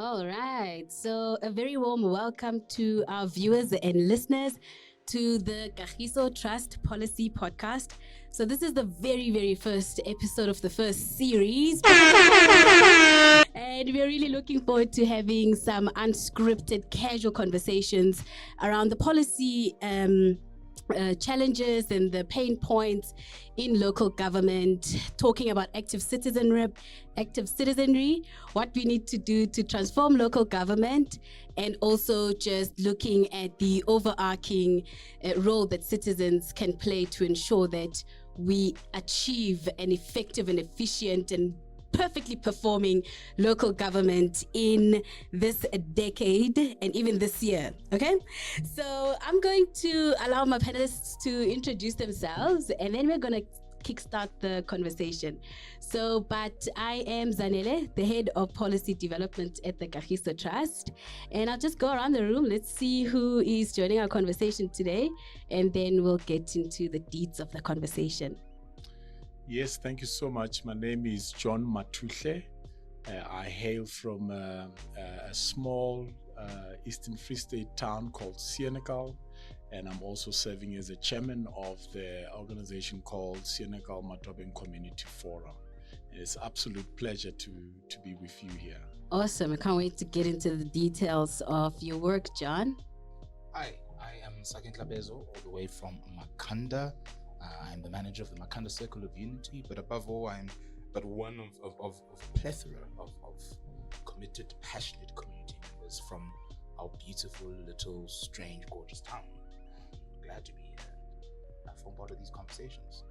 All right. So, a very warm welcome to our viewers and listeners to the Kagiso Trust Policy Podcast. So, this is the very first episode of the first series. And we're really looking forward to having some unscripted, casual conversations around the policy challenges and the pain points in local government, talking about active citizenry, what we need to do to transform local government, and also just looking at the overarching role that citizens can play to ensure that we achieve an effective and efficient and perfectly performing local government in this decade and even this year. Okay, so I'm going to allow my panelists to introduce themselves, and then we're going to kickstart the conversation. So, but I am Zanele, the head of policy development at the Kagiso Trust, and I'll just go around the room. Let's see who is joining our conversation today, and then we'll get into the deeds of the conversation. Yes, thank you so much. My name is John Matuhle. I hail from a small Eastern Free State town called Senegal, and I'm also serving as a chairman of the organization called Senegal Matobeng Community Forum. It's an absolute pleasure to be with you here. Awesome. I can't wait to get into the details of your work, John. Hi, I am Sakin Klabezo, all the way from Makanda. I'm the manager of the Makanda Circle of Unity, but above all, I'm but one of a plethora of committed, passionate community members from our beautiful, little, strange, gorgeous town. Glad to be here, form part of these conversations.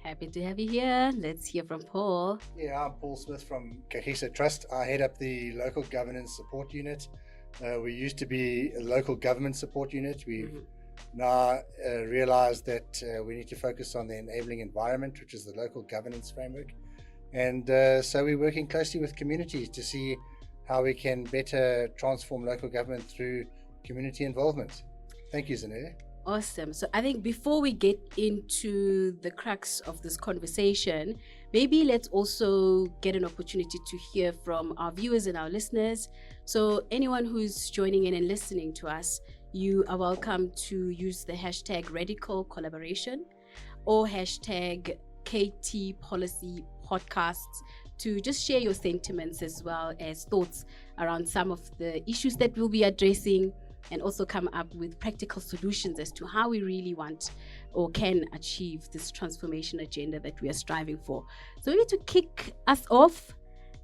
Happy to have you here. Let's hear from Paul. Yeah, I'm Paul Smith from Kagiso Trust. I head up the local governance support unit. We used to be a local government support unit. We've now realized that we need to focus on the enabling environment, which is the local governance framework. And so we're working closely with communities to see how we can better transform local government through community involvement. Thank you, Zanele. Awesome. So I think before we get into the crux of this conversation, maybe let's also get an opportunity to hear from our viewers and our listeners. So anyone who's joining in and listening to us, you are welcome to use the hashtag Radical Collaboration or hashtag KT Policy Podcasts to just share your sentiments as well as thoughts around some of the issues that we'll be addressing, and also come up with practical solutions as to how we really want or can achieve this transformation agenda that we are striving for. So maybe to kick us off,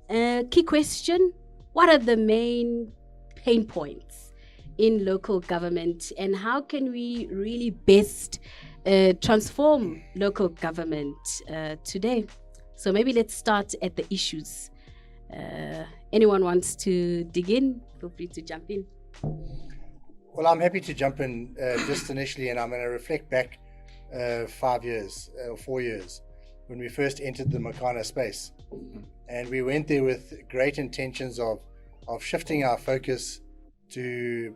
key question: what are the main pain points in local government, and how can we really best transform local government today? So maybe let's start at the issues. Anyone wants to dig in, feel free to jump in. Well, I'm happy to jump in just initially, and I'm going to reflect back 5 years or 4 years when we first entered the Makana space. And we went there with great intentions of shifting our focus to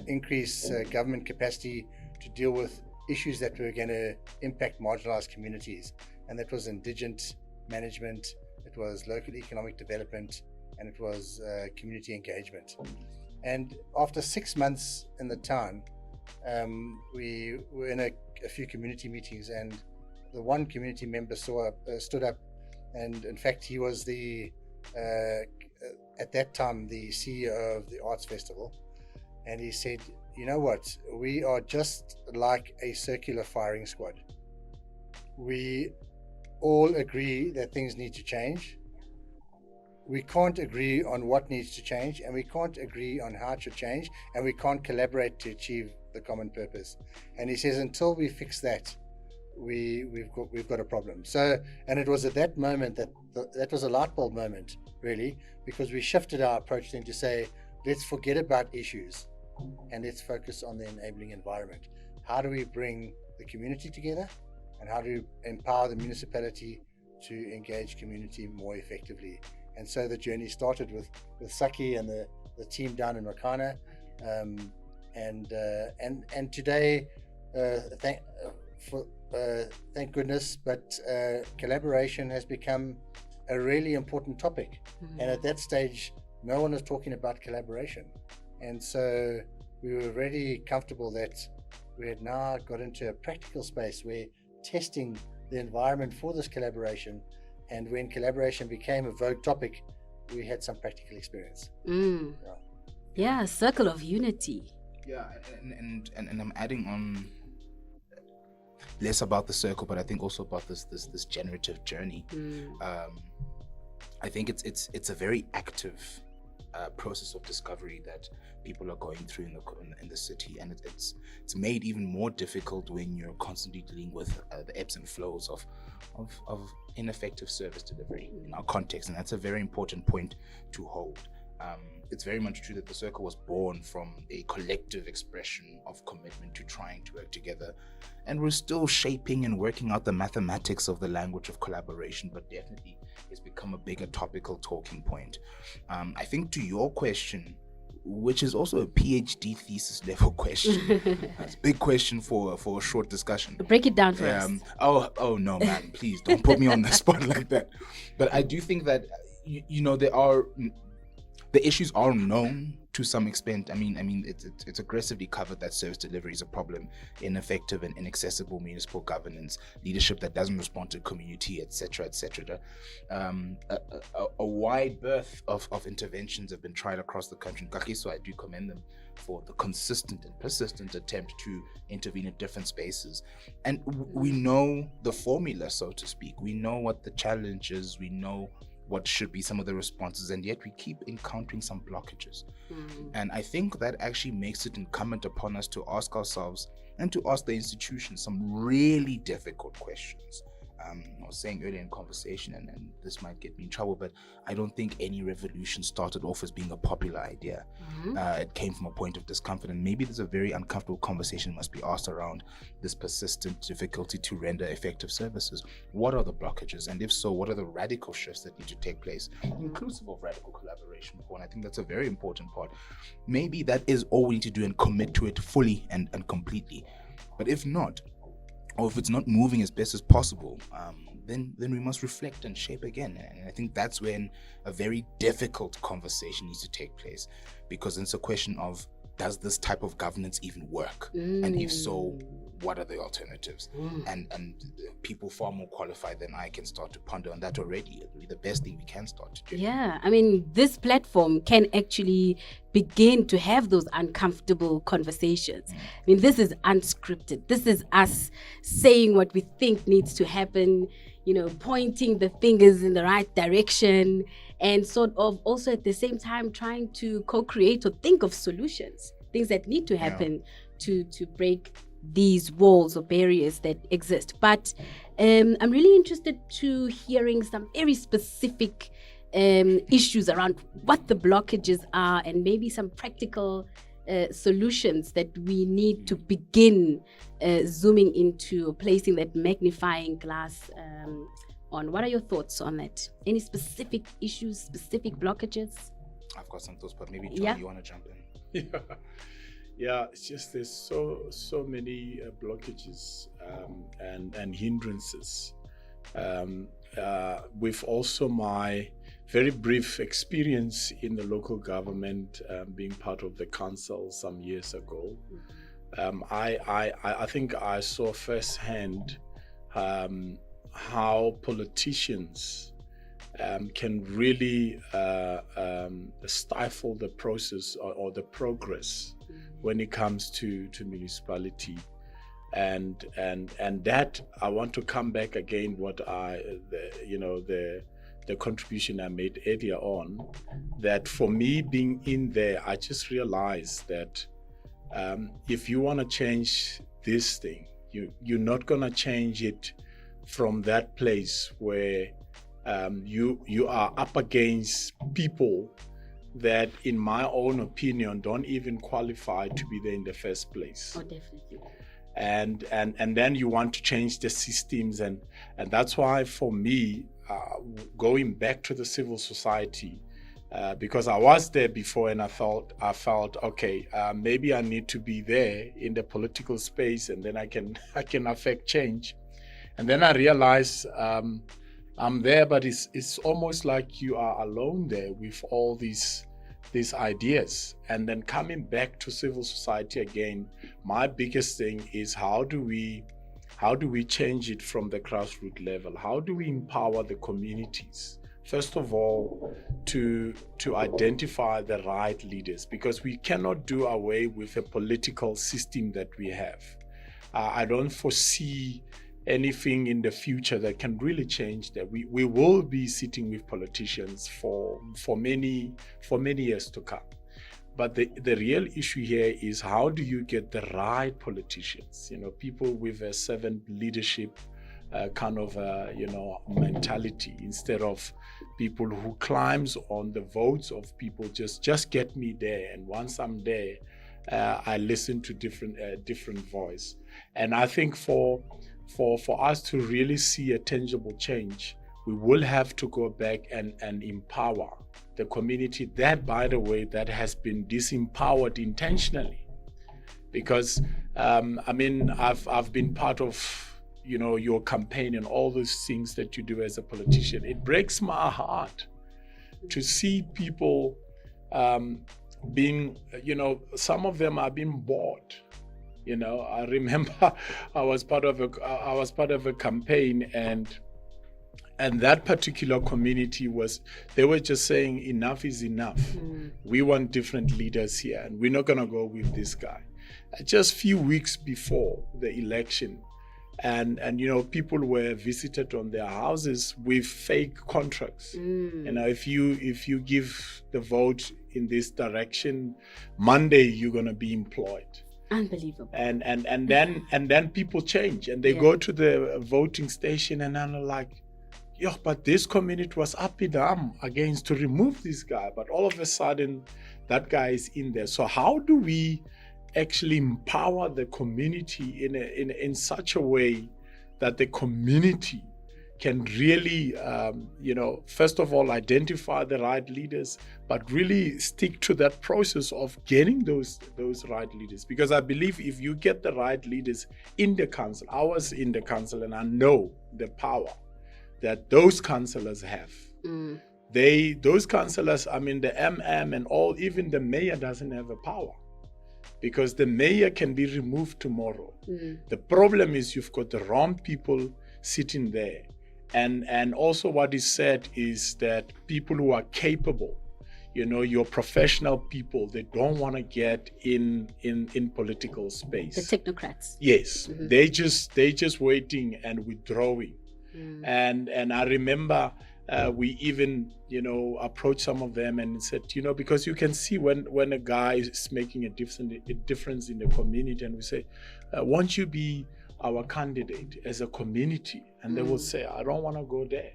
increase government capacity to deal with issues that were going to impact marginalized communities. And that was indigent management, it was local economic development, and it was community engagement. And after 6 months in the town, we were in a few community meetings, and the one community member stood up, and in fact he was at that time the CEO of the Arts Festival, and he said, you know what, we are just like a circular firing squad. We all agree that things need to change. We can't agree on what needs to change, and we can't agree on how it should change, and we can't collaborate to achieve the common purpose. And he says, until we fix that, we've got a problem. So, and it was at that moment that was a light bulb moment, really, because we shifted our approach then to say, let's forget about issues and let's focus on the enabling environment. How do we bring the community together, and how do we empower the municipality to engage community more effectively? And so the journey started with Saki and the team down in Makana, and today, thank goodness, but collaboration has become a really important topic. And at that stage, no one was talking about collaboration. And so we were really comfortable that we had now got into a practical space where testing the environment for this collaboration, and when collaboration became a vogue topic, we had some practical experience. Yeah, circle of unity. Yeah, and I'm adding on less about the circle, but I think also about this generative journey. I think it's a very active process of discovery that people are going through in the city, and it's made even more difficult when you're constantly dealing with the ebbs and flows of ineffective service delivery in our context, and that's a very important point to hold. It's very much true that the circle was born from a collective expression of commitment to trying to work together, and we're still shaping and working out the mathematics of the language of collaboration, but definitely it's become a bigger topical talking point. I think to your question, which is also a PhD thesis level question, it's a big question for a short discussion. Break it down for us. Oh no, man, please don't put me on the spot like that. But I do think that the issues are known to some extent. I mean, it's aggressively covered that service delivery is a problem, ineffective and inaccessible municipal governance, leadership that doesn't respond to community, etc., etc. A wide berth of interventions have been tried across the country. Kagiso, I do commend them for the consistent and persistent attempt to intervene in different spaces. And we know the formula, so to speak. We know what the challenge is. We know what should be some of the responses, and yet we keep encountering some blockages. And I think that actually makes it incumbent upon us to ask ourselves and to ask the institution some really difficult questions. I was saying earlier in conversation, and this might get me in trouble, but I don't think any revolution started off as being a popular idea. It came from a point of discomfort, and maybe there's a very uncomfortable conversation must be asked around this persistent difficulty to render effective services. What are the blockages? And if so, what are the radical shifts that need to take place, inclusive of radical collaboration? And I think that's a very important part. Maybe that is all we need to do and commit to it fully and completely. But if not, or if it's not moving as best as possible, then we must reflect and shape again. And I think that's when a very difficult conversation needs to take place, because it's a question of, does this type of governance even work? And if so, what are the alternatives? And people far more qualified than I can start to ponder on that already. It'll be the best thing we can start to do. Yeah, I mean, this platform can actually begin to have those uncomfortable conversations. I mean, this is unscripted. This is us saying what we think needs to happen, pointing the fingers in the right direction, and sort of also at the same time trying to co-create or think of solutions, things that need to happen to break these walls or barriers that exist. But I'm really interested to hearing some very specific issues around what the blockages are, and maybe some practical solutions that we need to begin zooming into, placing that magnifying glass on. What are your thoughts on that? Any specific issues, specific blockages? I've got some thoughts, but maybe John, you want to jump in? Yeah, it's just there's so many blockages and hindrances. With also my very brief experience in the local government, being part of the council some years ago, I think I saw firsthand how politicians can really stifle the process or the progress when it comes to municipality. And that I want to come back again the contribution I made earlier on, that for me being in there, I just realized that if you want to change this thing, you're not going to change it from that place where you are up against people that, in my own opinion, don't even qualify to be there in the first place. Oh, definitely. And then you want to change the systems, and that's why for me, going back to the civil society, because I was there before, and I felt okay, maybe I need to be there in the political space, and then I can affect change. And then I realized I'm there, but it's almost like you are alone there with all these these ideas, and then coming back to civil society again, my biggest thing is how do we change it from the grassroots level? How do we empower the communities? First of all, to identify the right leaders, because we cannot do away with a political system that we have. I don't foresee anything in the future that can really change that. We will be sitting with politicians for many years to come. But the real issue here is, how do you get the right politicians? People with a servant leadership kind of mentality, instead of people who climbs on the votes of people. Just get me there, and once I'm there, I listen to different voice. And I think for us to really see a tangible change, we will have to go back and empower the community that, by the way, that has been disempowered intentionally. Because I've been part of your campaign and all those things that you do as a politician. It breaks my heart to see people being, some of them are being bought. I remember I was part of a campaign, and that particular community they were just saying enough is enough. We want different leaders here, and we're not going to go with this guy. Just a few weeks before the election, and people were visited on their houses with fake contracts. If you give the vote in this direction, Monday you're going to be employed. Unbelievable. And then people change, and they go to the voting station, and I'm like, but this community was up in arm against to remove this guy, but all of a sudden that guy is in there. So how do we actually empower the community in such a way that the community can really, first of all, identify the right leaders, but really stick to that process of getting those right leaders? Because I believe if you get the right leaders in the council, I was in the council and I know the power that those councillors have. Those councillors, the MM and all, even the mayor doesn't have a power, because the mayor can be removed tomorrow. The problem is you've got the wrong people sitting there. And also what is said is that people who are capable, your professional people, they don't want to get in political space. The technocrats. Yes, they just waiting and withdrawing. And I remember we even approached some of them and said, because you can see when a guy is making a difference in the community, and we say, won't you be our candidate as a community? And they will say, I don't want to go there.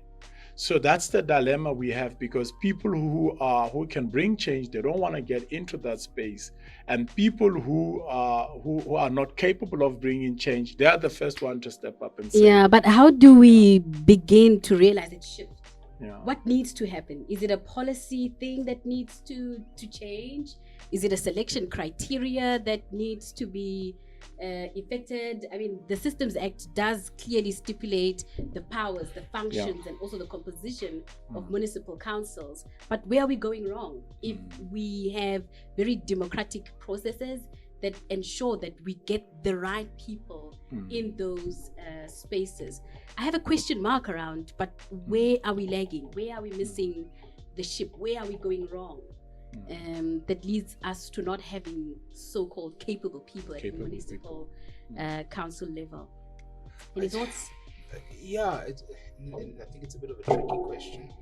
So that's the dilemma we have, because people who can bring change, they don't want to get into that space, and people who are not capable of bringing change, they are the first one to step up and say, yeah. But how do we begin to realize it shift? Yeah. What needs to happen? Is it a policy thing that needs to change? Is it a selection criteria that needs to be effected? The Systems Act does clearly stipulate the powers, the functions, and also the composition of municipal councils. But where are we going wrong if we have very democratic processes that ensure that we get the right people in those spaces? I have a question mark around, but where are we lagging? Where are we missing the ship? Where are we going wrong? That leads us to not having so-called capable people at the municipal council level. Any thoughts? Yeah, I think it's a bit of a tricky question.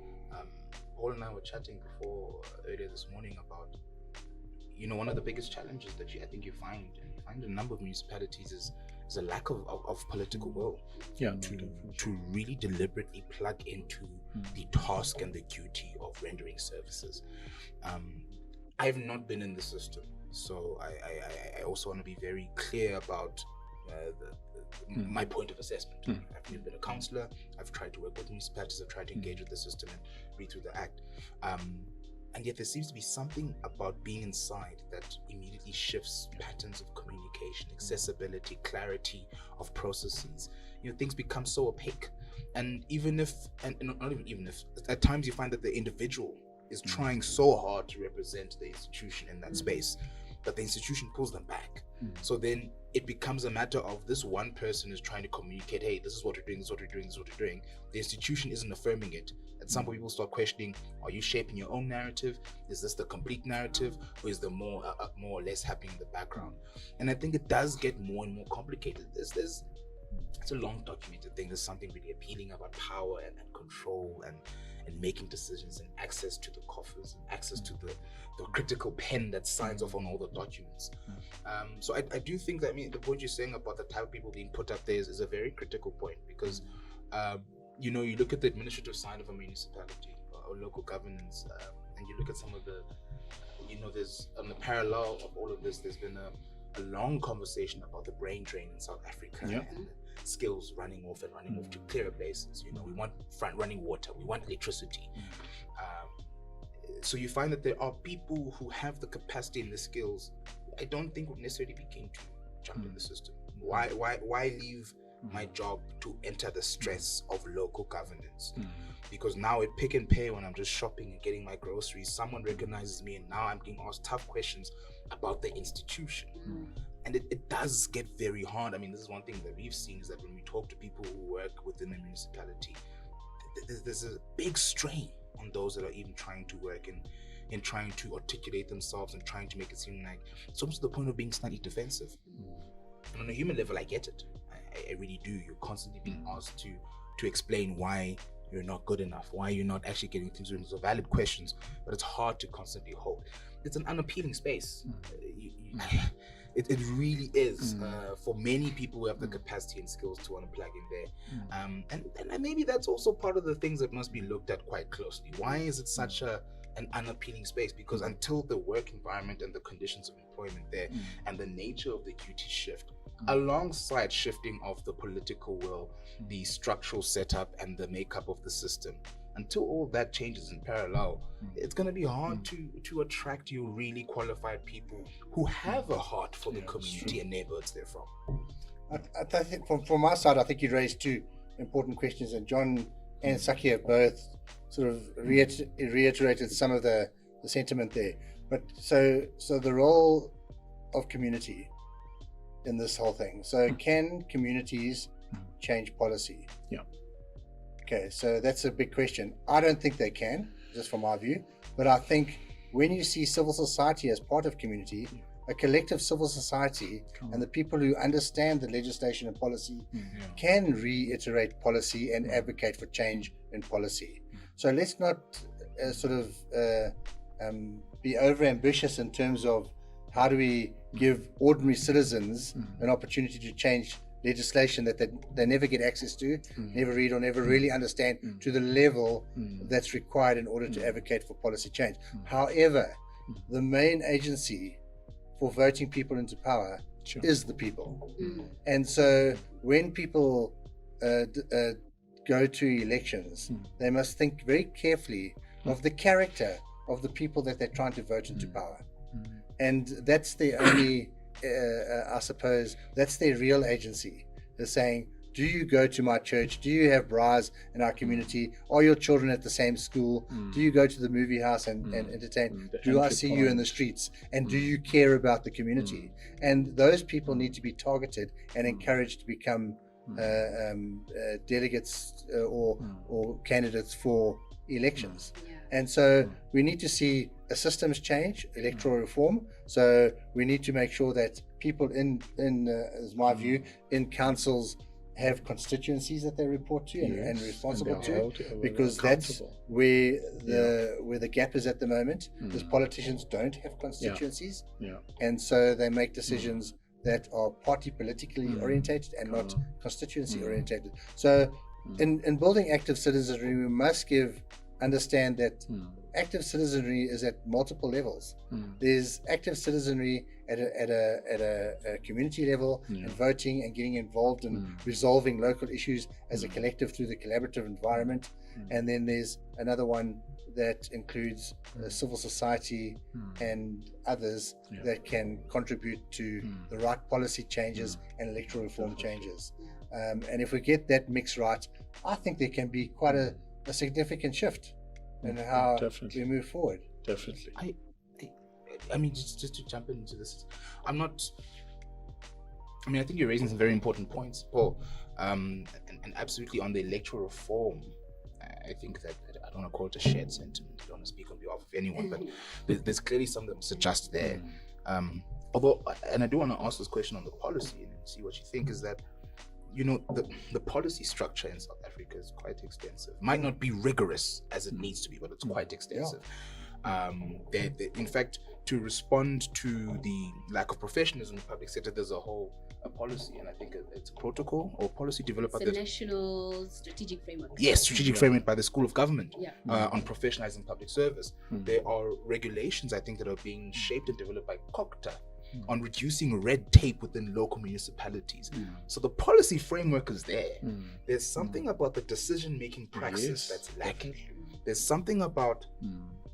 Paul and I were chatting earlier this morning about, one of the biggest challenges that I think you find in a number of municipalities is a lack of political will to really deliberately plug into the task and the duty of rendering services. I've not been in the system, so I also want to be very clear about my point of assessment. I've been a councillor, I've tried to work with municipalities, I've tried to engage with the system and read through the act. And yet there seems to be something about being inside that immediately shifts patterns of communication, accessibility, clarity of processes. Things become so opaque. And not even if, at times you find that the individual is trying so hard to represent the institution in that space, but the institution pulls them back. So then it becomes a matter of this one person is trying to communicate, hey, this is what we're doing, this is what we're doing, this is what we're doing. The institution isn't affirming it. At some point, people start questioning, are you shaping your own narrative? Is this the complete narrative? Or is there more or less happening in the background? And I think it does get more and more complicated. It's a long documented thing. There's something really appealing about power and control and making decisions and access to the coffers and access to the critical pen that signs off on all the documents. So I do think that, I mean, the point you're saying about the type of people being put up there is a very critical point, because you know, you look at the administrative side of a municipality or local governance, and you look at some of the, you know, there's on the parallel of all of this, there's been a long conversation about the brain drain in South Africa and skills running off to clearer places. You know, we want front running water, we want electricity. So you find that there are people who have the capacity and the skills. I don't think would necessarily be keen to jump in the system. Why leave my job to enter the stress of local governance? Because now at Pick and Pay, when I'm just shopping and getting my groceries, someone recognizes me, and now I'm being asked tough questions about the institution. And it does get very hard. I mean, this is one thing that we've seen, is that when we talk to people who work within a municipality, there's a big strain on those that are even trying to work and trying to articulate themselves and trying to make it seem like it's almost to the point of being slightly defensive. And on a human level, I get it. I really do. You're constantly being asked to explain why you're not good enough, why you're not actually getting things done. Those are valid questions, but it's hard to constantly hold. It's an unappealing space. It really is for many people who have the capacity and skills to want to plug in there. And maybe that's also part of the things that must be looked at quite closely. Why is it such an unappealing space? Because until the work environment and the conditions of employment there and the nature of the duty shift, alongside shifting of the political will, the structural setup and the makeup of the system, until all that changes in parallel, it's going to be hard to attract you really qualified people who have a heart for the community and neighborhoods they're from. I think from my side, I think you raised two important questions, and John and Saki have both sort of reiterated some of the sentiment there. But so the role of community in this whole thing. So can communities change policy? Okay, so that's a big question. I don't think they can, just from my view. But I think when you see civil society as part of community, a collective civil society and the people who understand the legislation and policy can reiterate policy and advocate for change in policy. So let's not be over ambitious in terms of how do we give ordinary citizens an opportunity to change legislation that they never get access to, never read or never really understand to the level that's required in order to advocate for policy change. However, the main agency for voting people into power is the people. And so when people go to elections, they must think very carefully of the character of the people that they're trying to vote into power. And that's the only, I suppose, that's their real agency. They're saying, do you go to my church? Do you have bras in our community? Are your children at the same school? Do you go to the movie house and entertain? Do I see you in the streets? And do you care about the community? And those people need to be targeted and encouraged to become delegates or candidates for elections. And so we need to see a systems change, electoral reform. So we need to make sure that people in as my view, in councils have constituencies that they report to and responsible to, because that's where the gap is at the moment. Because politicians don't have constituencies, and so they make decisions that are party politically orientated and not constituency orientated. So in building active citizenry, we must understand that active citizenry is at multiple levels. There's active citizenry at a community level and voting and getting involved in resolving local issues as a collective through the collaborative environment. And then there's another one that includes civil society and others that can contribute to the right policy changes and electoral reform changes. And if we get that mix right, I think there can be quite a significant shift and how Definitely. we move forward. Definitely. I mean, just to jump into this, I think you're raising some very important points, Paul, and absolutely on the electoral reform. I think that I don't want to call it a shared sentiment. I don't want to speak on behalf of anyone, but there's clearly something that must adjust there. Although, and I do want to ask this question on the policy and see what you think, is that, the policy structure in South Africa is quite extensive. Might not be rigorous as it needs to be, but it's quite extensive. In fact, to respond to the lack of professionalism in the public sector, there's a policy, and I think it's a protocol or policy developed by the National Strategic Framework. Yes, strategic framework by the School of Government on Mm. professionalizing public service. There are regulations, I think, that are being shaped and developed by COGTA on reducing red tape within local municipalities. So the policy framework is there. There's something about the decision-making praxis that's lacking. There's something about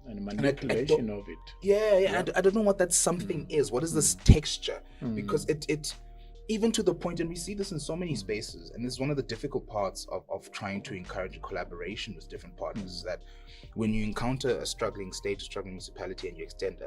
and manipulation of it. I don't know what that something is. What is this texture? Because it even to the point, and we see this in so many spaces, and this is one of the difficult parts of trying to encourage a collaboration with different partners, is that when you encounter a struggling state, a struggling municipality, and you extend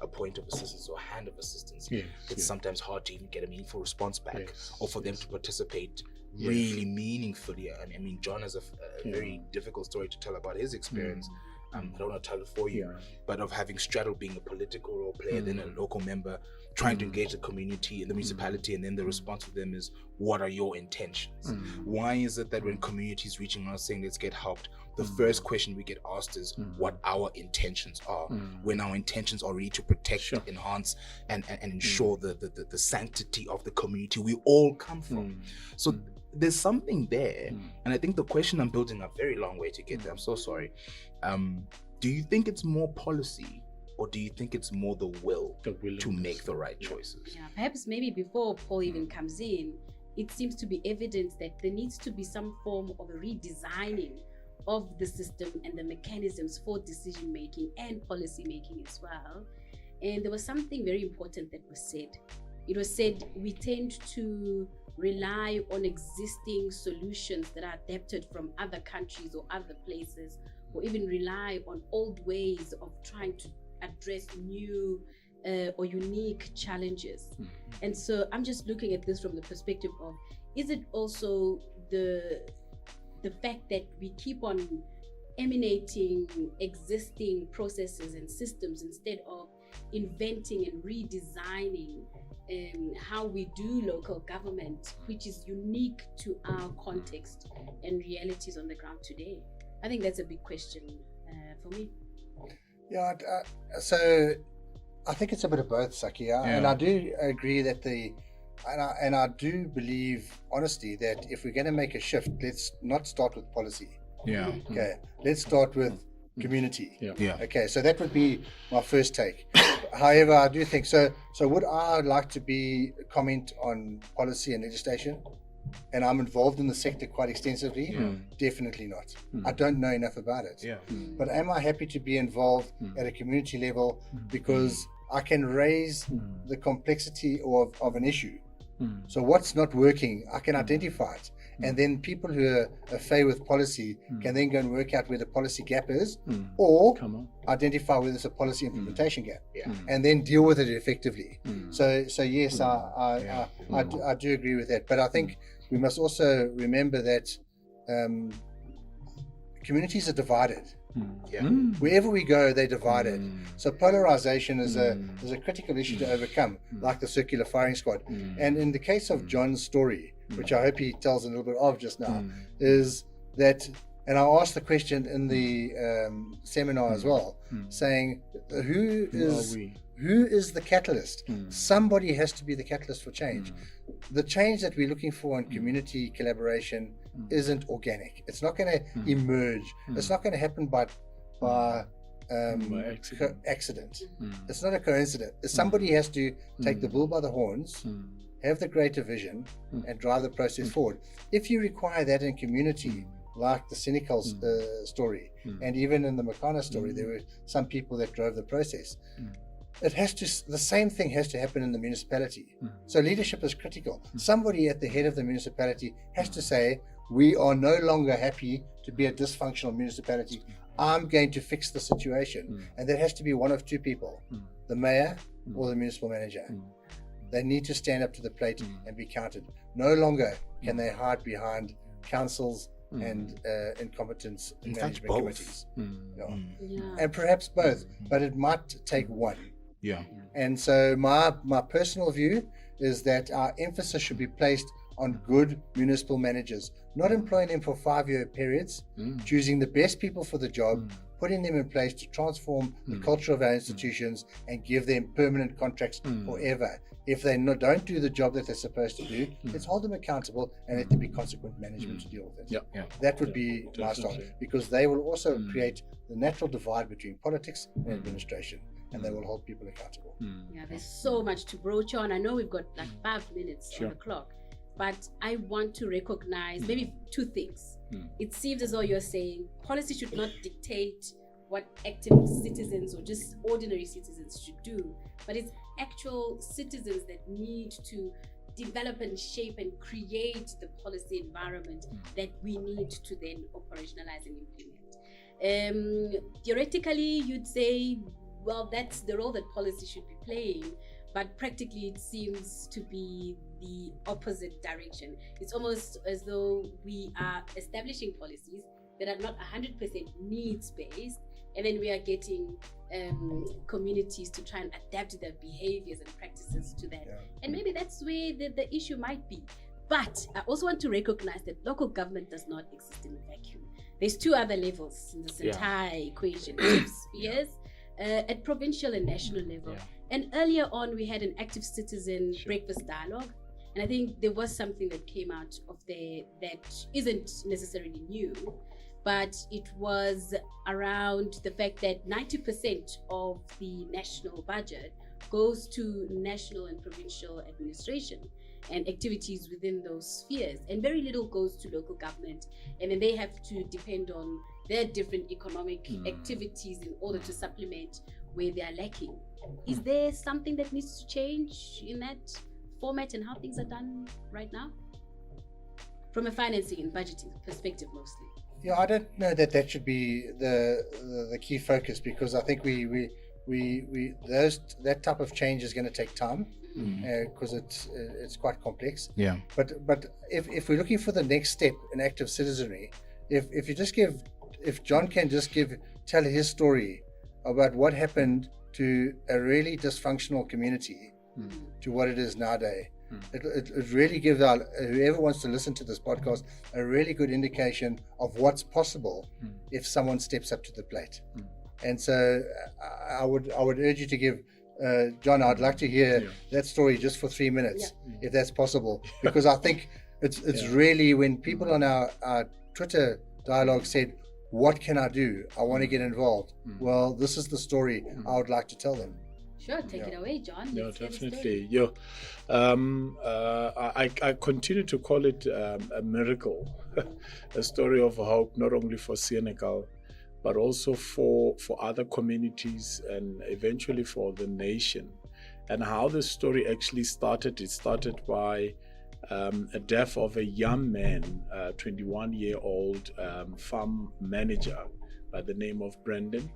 a point of assistance or hand of assistance, it's sometimes hard to even get a meaningful response back, or for them to participate really meaningfully. I mean, John has a very difficult story to tell about his experience. I don't want to tell it for you, but of having straddled being a political role player, then a local member, trying to engage the community and the municipality, and then the response to them is, what are your intentions? Why is it that when communities reaching out saying let's get helped, the first question we get asked is what our intentions are, when our intentions are really to protect, enhance, and ensure the sanctity of the community we all come from. So there's something there, and I think the question I'm building a very long way to get there, I'm so sorry. Do you think it's more policy, or do you think it's more the will to make the right choices? Yeah, perhaps maybe before Paul even comes in, it seems to be evident that there needs to be some form of a redesigning of the system and the mechanisms for decision making and policy making as well. And there was something very important that was said. It was said we tend to rely on existing solutions that are adapted from other countries or other places, or even rely on old ways of trying to address new or unique challenges. And so I'm just looking at this from the perspective of, is it also the fact that we keep on emanating existing processes and systems instead of inventing and redesigning how we do local government, which is unique to our context and realities on the ground today? I think that's a big question for me. Yeah, so I think it's a bit of both, Saki. And I do agree that and I do believe, honestly, that if we're going to make a shift, let's not start with policy. Okay, let's start with community. Okay, so that would be my first take. However, I do think so would I like to comment on policy and legislation? And I'm involved in the sector quite extensively? Definitely not. I don't know enough about it. But am I happy to be involved at a community level because I can raise the complexity of an issue? So what's not working, I can identify it. And then people who are afraid with policy can then go and work out where the policy gap is, or identify where there's a policy implementation gap, and then deal with it effectively. So yes, I do agree with that. But I think we must also remember that communities are divided. Wherever we go, they're divided. So polarization is a critical issue to overcome, like the circular firing squad. And in the case of John's story, which I hope he tells a little bit of just now, is that, and I asked the question in the seminar as well, saying who is the catalyst? Somebody has to be the catalyst for change. The change that we're looking for in community collaboration isn't organic. It's not going to emerge. It's not going to happen by accident. It's not a coincidence. Somebody has to take the bull by the horns, have the greater vision, and drive the process forward. If you require that in community, like the Senecal story, and even in the Makana story, there were some people that drove the process. The same thing has to happen in the municipality. So leadership is critical. Somebody at the head of the municipality has to say, we are no longer happy to be a dysfunctional municipality. I'm going to fix the situation. And that has to be one of two people, the mayor or the municipal manager. They need to stand up to the plate and be counted. No longer can they hide behind councils and incompetence management both. committees. Yeah. Yeah. And perhaps both, but it might take one. Yeah. And so my personal view is that our emphasis should be placed on good municipal managers, not employing them for 5-year periods, choosing the best people for the job, putting them in place to transform the culture of our institutions and give them permanent contracts forever. If they don't do the job that they're supposed to do, let's hold them accountable and let there be consequent management to deal with it. Yeah. That would be my style, Definitely. because they will also create the natural divide between politics and administration, and they will hold people accountable. Yeah, there's so much to broach on. I know we've got like 5 minutes on Sure. the clock, but I want to recognize maybe two things. It seems as though you're saying policy should not dictate what active citizens or just ordinary citizens should do, but it's actual citizens that need to develop and shape and create the policy environment that we need to then operationalize and implement. Theoretically, you'd say, well, that's the role that policy should be playing, but practically it seems to be the opposite direction. It's almost as though we are establishing policies that are not 100% needs-based, and then we are getting communities to try and adapt their behaviors and practices to that. And maybe that's where the issue might be. But I also want to recognize that local government does not exist in a vacuum. There's two other levels in this entire equation, two spheres, at provincial and national level. And earlier on, we had an active citizen breakfast dialogue. And I think there was something that came out of there that isn't necessarily new, but it was around the fact that 90% of the national budget goes to national and provincial administration and activities within those spheres, and very little goes to local government, and then they have to depend on their different economic activities in order to supplement where they are lacking. Is there something that needs to change in that format and how things are done right now, from a financing and budgeting perspective mostly? Yeah, I don't know that should be the key focus, because I think that type of change is going to take time, because it's quite complex. Yeah. But if we're looking for the next step in active citizenry, if John can just tell his story about what happened to a really dysfunctional community to what it is nowadays, it really gives whoever wants to listen to this podcast a really good indication of what's possible if someone steps up to the plate. And so I would urge you to give John, I'd like to hear that story just for 3 minutes, if that's possible, because I think it's really, when people on our Twitter dialogue said, what can I do? I want to get involved. Well, this is the story I would like to tell them. Sure, take it away, John. No, Let's hear the story. definitely. I continue to call it a miracle, a story of hope, not only for Senegal, but also for other communities and eventually for the nation. And how the story actually started, it started by a death of a young man, 21-year-old farm manager by the name of Brendan.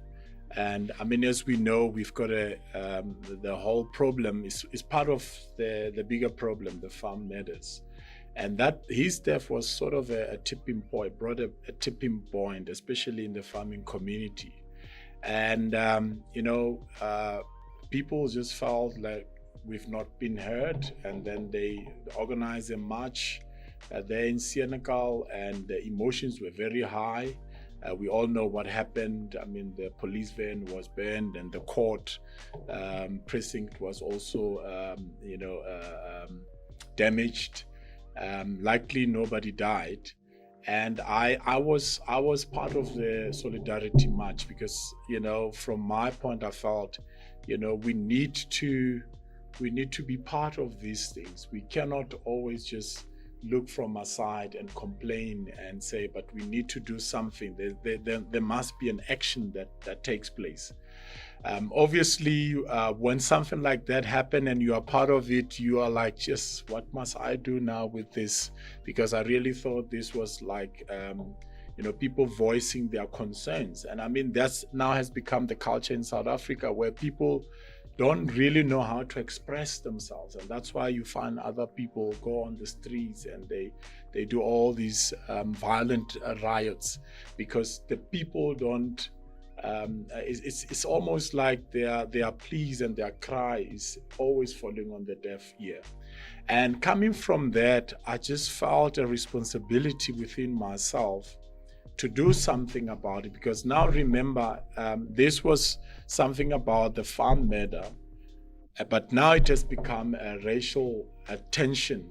And I mean, as we know, we've got the whole problem is part of the bigger problem, the farm matters. And that his death was sort of a tipping point, brought a tipping point, especially in the farming community. And, people just felt like we've not been heard. And then they organized a march there in Senegal, and the emotions were very high. We all know what happened. I mean, the police van was burned, and the court precinct was also, damaged. Likely nobody died, and I was part of the solidarity march, because from my point I felt we need to be part of these things. We cannot always just look from our side and complain and say, but we need to do something. There must be an action that takes place. Obviously, when something like that happens and you are part of it, you are like, just what must I do now with this? Because I really thought this was like, people voicing their concerns. And I mean, that's now has become the culture in South Africa, where people don't really know how to express themselves. And that's why you find other people go on the streets and they do all these violent riots, because the people don't, it's almost like their pleas and their cry is always falling on the deaf ear. And coming from that, I just felt a responsibility within myself to do something about it, because now remember, this was something about the farm murder, but now it has become a racial tension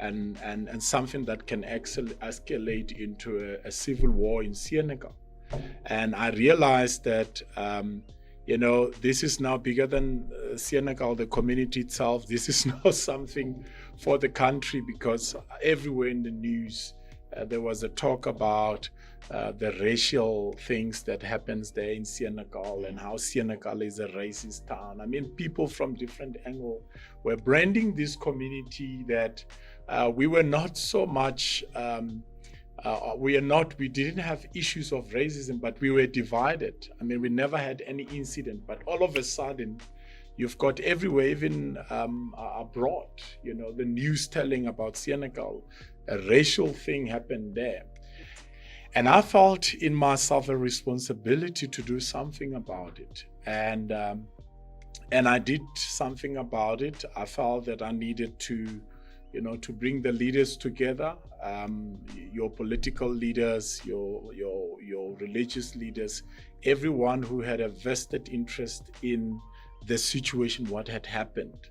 and something that can escalate into a civil war in Senegal. And I realized that this is now bigger than Senegal, the community itself. This is now something for the country, because everywhere in the news there was a talk about the racial things that happens there in Senegal, and how Senegal is a racist town. I mean, people from different angles were branding this community that we were not so much, we didn't have issues of racism, but we were divided. I mean, we never had any incident, but all of a sudden, you've got everywhere, even abroad, the news telling about Senegal, a racial thing happened there. And I felt in myself a responsibility to do something about it. And I did something about it. I felt that I needed to bring the leaders together, your political leaders, your religious leaders, everyone who had a vested interest in the situation, what had happened.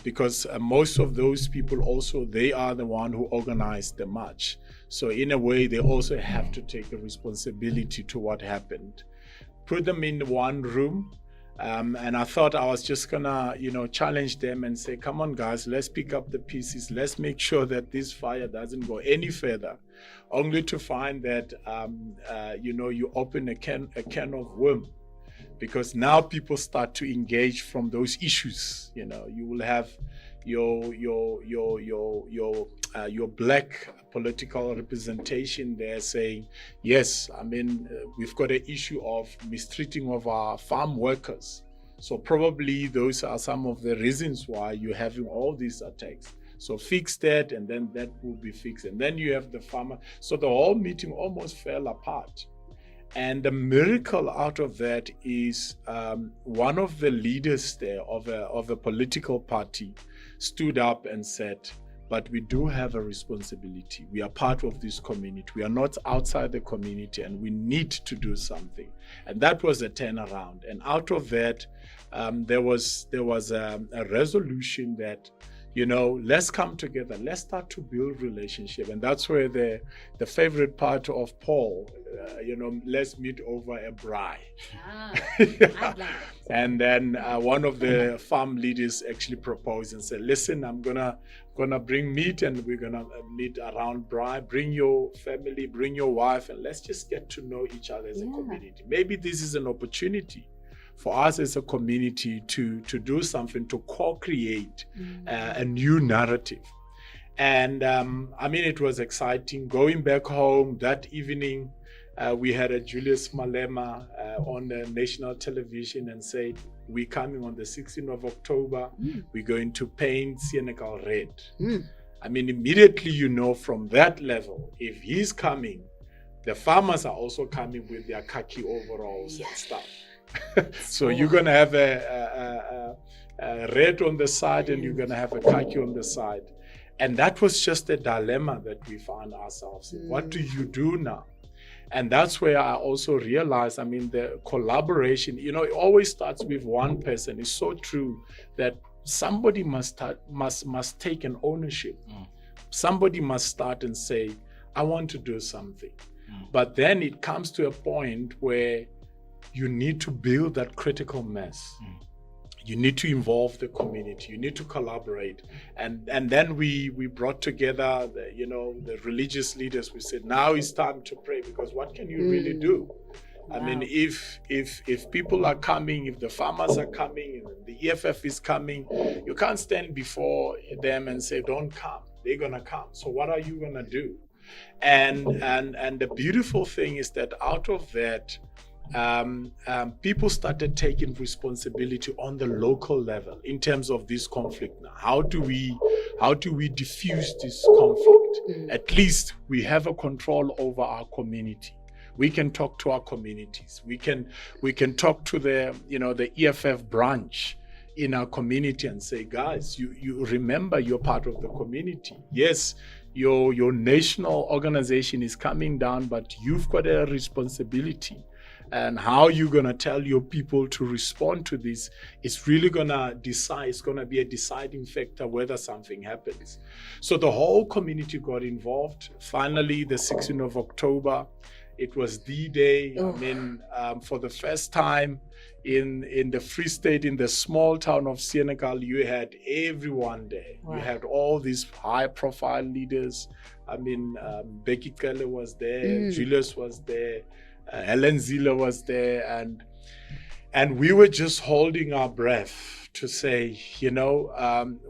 Because most of those people also, they are the one who organized the march. So in a way, they also have to take a responsibility to what happened. Put them in one room, and I thought I was just gonna, challenge them and say, come on guys, let's pick up the pieces. Let's make sure that this fire doesn't go any further, only to find that, you open a can of worm. Because now people start to engage from those issues. You will have your black political representation there saying, yes, I mean, we've got an issue of mistreating of our farm workers. So probably those are some of the reasons why you're having all these attacks. So fix that, and then that will be fixed. And then you have the farmer. So the whole meeting almost fell apart. And the miracle out of that is one of the leaders there of a political party stood up and said, but we do have a responsibility. We are part of this community. We are not outside the community, and we need to do something. And that was a turnaround. And out of that, there was a resolution that, let's come together. Let's start to build relationship. And that's where the favorite part of Paul, let's meet over a braai. I like it. And then one of the farm leaders actually proposed and said, listen, I'm gonna bring meat, and we're gonna meet around braai. Bring your family, bring your wife, and let's just get to know each other as a community. Maybe this is an opportunity for us as a community to do something, to co-create a new narrative. And I mean, it was exciting. Going back home that evening, we had a Julius Malema on the national television and said, we're coming on the 16th of October. We're going to paint Senegal red. I mean, immediately, from that level, if he's coming, the farmers are also coming with their khaki overalls and stuff. So you're going to have a red on the side, and you're going to have a khaki on the side. And that was just a dilemma that we found ourselves in. What do you do now? And that's where I also realized, I mean, the collaboration, it always starts with one person. It's so true that somebody must take an ownership. Somebody must start and say, I want to do something. But then it comes to a point where you need to build that critical mass. You need to involve the community. You need to collaborate. And then we brought together the religious leaders. We said, now it's time to pray, because what can you really do? I mean, if people are coming, if the farmers are coming, and the EFF is coming, you can't stand before them and say, don't come. They're going to come. So what are you going to do? And the beautiful thing is that out of that, people started taking responsibility on the local level in terms of this conflict. Now, how do we diffuse this conflict? At least we have a control over our community. We can talk to our communities. We can talk to the EFF branch in our community and say, guys, you remember you're part of the community. Yes, your national organization is coming down, but you've got a responsibility. And how you're going to tell your people to respond to this is really going to decide, it's going to be a deciding factor whether something happens. So the whole community got involved. Finally, the 16th of October, it was the day. I mean, for the first time in the Free State, in the small town of Senegal, you had everyone there. Wow. You had all these high-profile leaders. I mean, Becky Kele was there, Julius was there, Helen Zila was there, and we were just holding our breath to say,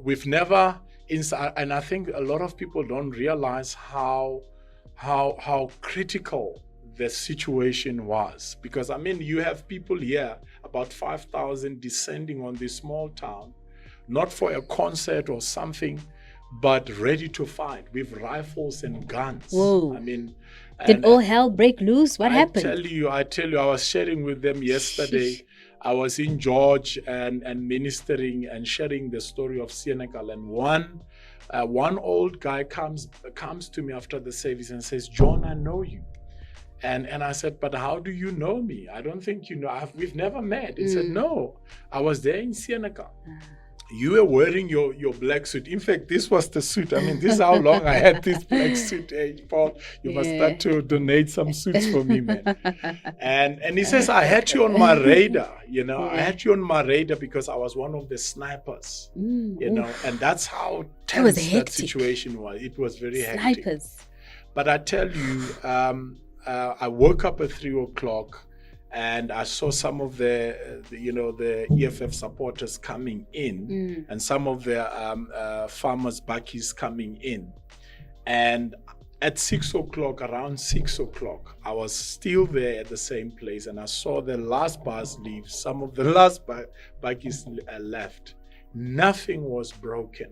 we've never, and I think a lot of people don't realize how critical the situation was. Because, I mean, you have people here, about 5,000 descending on this small town, not for a concert or something, but ready to fight with rifles and guns. Whoa. I mean, did all hell break loose? What happened? I tell you, I was sharing with them yesterday. I was in George and ministering and sharing the story of Senegal. And one old guy comes to me after the service and says, John, I know you. And I said, but how do you know me? I don't think you know. We've never met. He said, no, I was there in Senegal. You were wearing your black suit. In fact, this was the suit. I mean, this is how long I had this black suit. Hey, Paul, you must start to donate some suits for me, man. And he says, I had you on my radar. I had you on my radar because I was one of the snipers. And that's how tense that situation was. It was very hectic. Snipers. But I tell you, I woke up at 3:00. And I saw some of the EFF supporters coming in, and some of the farmers' bakkies coming in. And at 6:00, around 6:00, I was still there at the same place, and I saw the last bus leave. Some of the last bakkies left. Nothing was broken.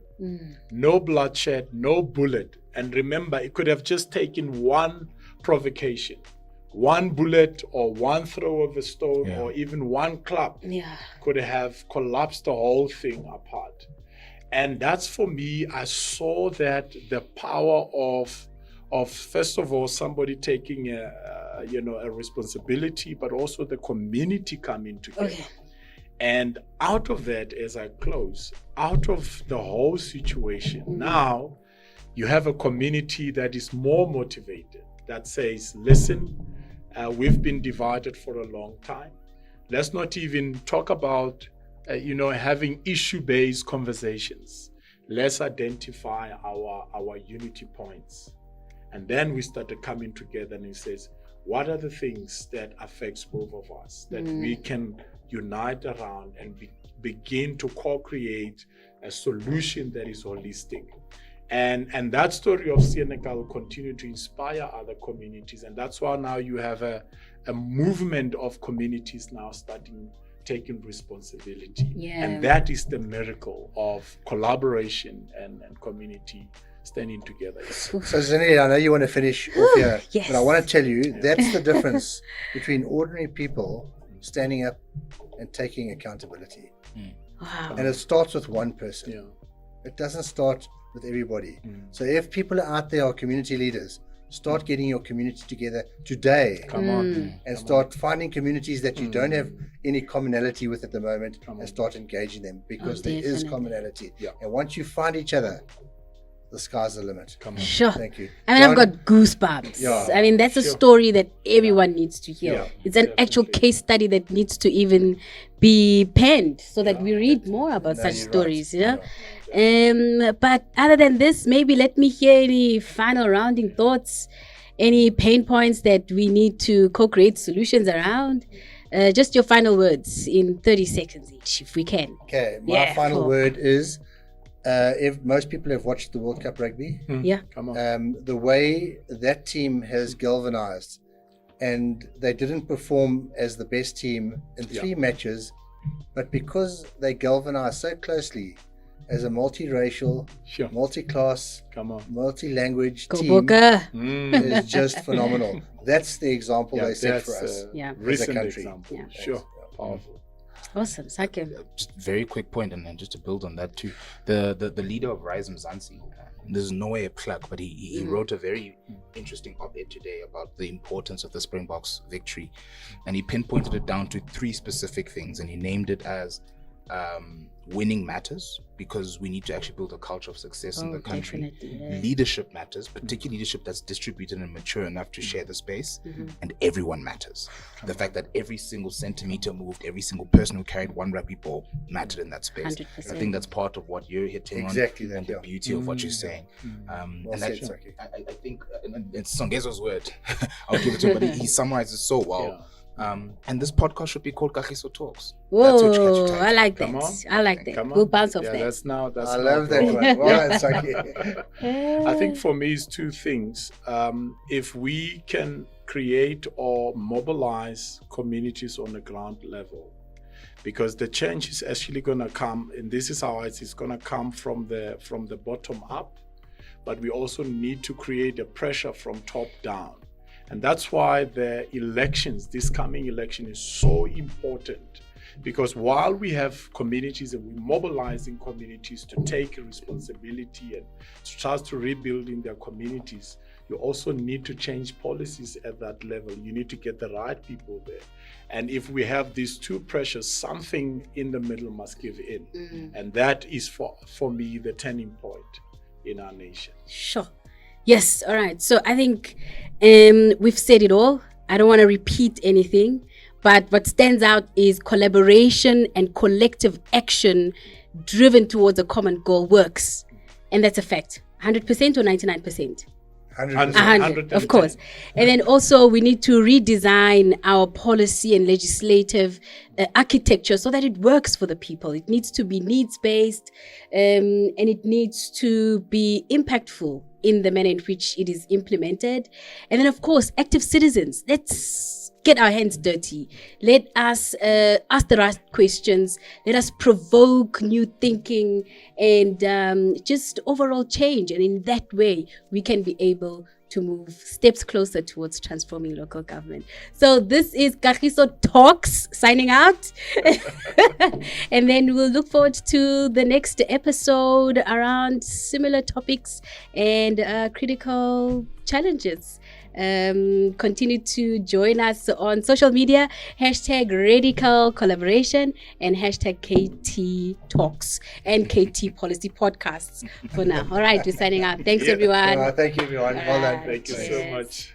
No bloodshed, no bullet. And remember, it could have just taken one provocation. One bullet or one throw of a stone or even one clap could have collapsed the whole thing apart. And that's, for me, I saw that the power of first of all, somebody taking a responsibility, but also the community coming together. Okay. And out of that, as I close, out of the whole situation, now you have a community that is more motivated, that says, listen, we've been divided for a long time. Let's not even talk about, having issue-based conversations. Let's identify our unity points. And then we started coming together and it says, what are the things that affects both of us that we can unite around and begin to co-create a solution that is holistic? And that story of Senegal continued to inspire other communities. And that's why now you have a movement of communities now taking responsibility. Yeah. And that is the miracle of collaboration and community standing together. So Zanele, I know you want to finish off here, yes. But I want to tell you that's the difference between ordinary people standing up and taking accountability. Wow. And it starts with one person. Yeah. It doesn't start with everybody. So if people are out there, are community leaders, start getting your community together today. Come on. And start finding communities that you don't have any commonality with at the moment and start engaging them, because there is commonality. Yeah. And once you find each other, the sky's the limit. Come on. Sure. Thank you. I mean, John, I've got goosebumps. Yeah. I mean, that's a story that everyone needs to hear. Yeah, it's an actual case study that needs to even be penned so that we read more about such stories. Right. But other than this, maybe let me hear any final rounding thoughts, any pain points that we need to co-create solutions around. Just your final words in 30 seconds each, if we can. Okay, my final word is if most people have watched the World Cup rugby, Yeah. Come on. the way that team has galvanized, and they didn't perform as the best team in 3 matches, but because they galvanized so closely as a multiracial, Sure. multi-class, Come on. multi-language Go team Boca. is just phenomenal. That's the example they set for that's us. a Yeah. recent country. example. Yeah. Sure. Powerful. Awesome. Sakim. Just very quick point, and then just to build on that too, the leader of Rise Mzansi, there's no way a plug, but he wrote a very interesting op-ed today about the importance of the Springboks victory, and he pinpointed it down to 3 specific things, and he named it as winning matters, because we need to actually build a culture of success in the country. Definitely. Yeah. Leadership matters, particularly leadership that's distributed and mature enough to share the space. And everyone matters. The fact that every single centimeter moved, every single person who carried one rugby ball mattered in that space. 100%. I think that's part of what you're hitting Exactly on, that, and the yeah. beauty of what you're saying. Well And said, that, Saki. I think, and it's Songezo's word. I'll give it to him, but he summarizes so well. And this podcast should be called Kagiso Talks. That's what you Whoa, catch I like Come that. on. I like that. Come on. We'll bounce off Yeah, that. that's now. That's I now love that growing. one. Well done, Saki. I think for me it's 2 things. If we can create or mobilize communities on the ground level, because the change is actually going to come, and this is how it's going to come from the bottom up, but we also need to create a pressure from top down. And that's why the elections, this coming election, is so important. Because while we have communities and we're mobilizing communities to take responsibility and to try to rebuild in their communities, you also need to change policies at that level. You need to get the right people there. And if we have these 2 pressures, something in the middle must give in. And that is for me the turning point in our nation. Sure. Yes. All right. So I think we've said it all. I don't want to repeat anything, but what stands out is collaboration and collective action driven towards a common goal works. And that's a fact. 100% or 99%? 100%. 100, of course. And then also we need to redesign our policy and legislative architecture so that it works for the people. It needs to be needs-based, and it needs to be impactful in the manner in which it is implemented. And then, of course, active citizens. Let's get our hands dirty. Let us ask the right questions. Let us provoke new thinking and just overall change. And in that way, we can be able to move steps closer towards transforming local government. So this is Kagiso Talks signing out. And then we'll look forward to the next episode around similar topics and critical challenges. Continue to join us on social media, #Radical Collaboration and #KT Talks and KT Policy Podcasts for now. All right, we're signing out. Thanks, everyone. Thank you, everyone. Well done. Thank you so much.